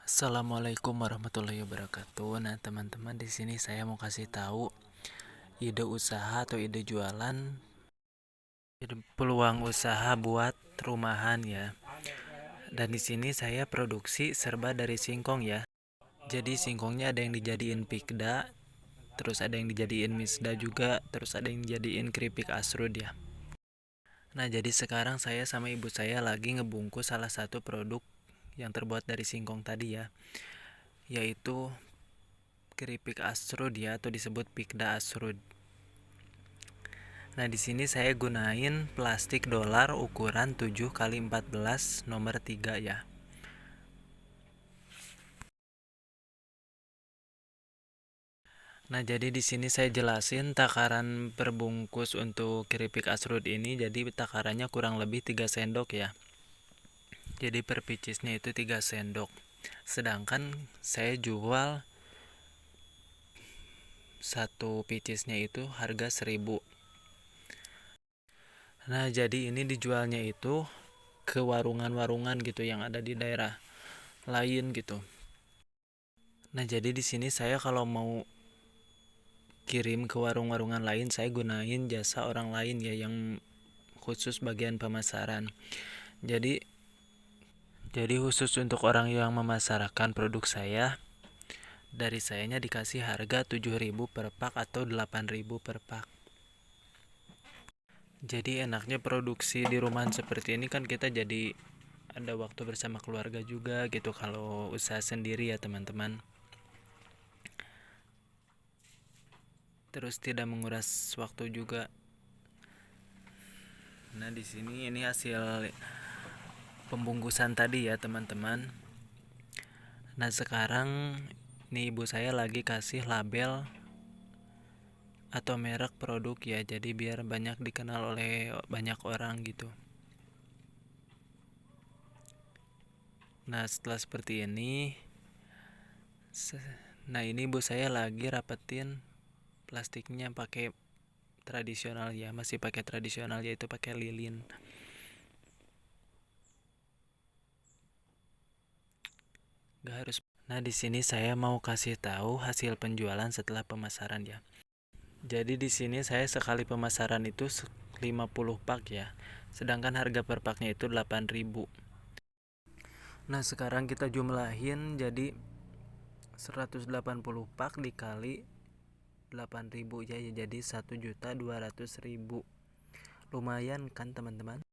Assalamualaikum warahmatullahi wabarakatuh. Nah, teman-teman, di sini saya mau kasih tahu ide usaha atau ide jualan, peluang usaha buat rumahan ya. Dan di sini saya produksi serba dari singkong ya. Jadi singkongnya ada yang dijadiin pikda, terus ada yang dijadiin misda juga, terus ada yang dijadiin keripik asrud ya. Nah, jadi sekarang saya sama ibu saya lagi ngebungkus salah satu produk yang terbuat dari singkong tadi ya, yaitu keripik asrud ya, atau disebut pikda asrud. Nah, di sini saya gunain plastik dolar ukuran 7x14 nomor 3 ya. Nah, jadi di sini saya jelasin takaran perbungkus untuk keripik asrud ini. Jadi takarannya kurang lebih 3 sendok ya. Jadi per picisnya itu 3 sendok. Sedangkan saya jual satu picisnya itu harga 1000. Nah, jadi ini dijualnya itu ke warungan-warungan gitu yang ada di daerah lain gitu. Nah, jadi di sini saya kalau mau kirim ke warung-warungan lain, saya gunain jasa orang lain ya yang khusus bagian pemasaran. Jadi khusus untuk orang yang memasarkan produk saya, dari sayanya dikasih harga 7.000 per pak atau 8.000 per pak. Jadi enaknya produksi di rumahan seperti ini kan kita jadi ada waktu bersama keluarga juga gitu kalau usaha sendiri ya teman-teman. Terus tidak menguras waktu juga. Nah, di sini ini hasil pembungkusan tadi ya teman-teman. Nah, sekarang nih ibu saya lagi kasih label atau merek produk ya, jadi biar banyak dikenal oleh banyak orang gitu. Nah, setelah seperti ini, nah ini ibu saya lagi rapetin plastiknya pakai tradisional ya, masih pakai tradisional yaitu pakai lilin. Gak harus. Nah, di sini saya mau kasih tahu hasil penjualan setelah pemasaran ya. Jadi di sini saya sekali pemasaran itu 50 pak ya. Sedangkan harga per paknya itu 8.000. Nah, sekarang kita jumlahin jadi 180 pak dikali 8.000 ya, jadi 1.200.000. Lumayan kan teman-teman?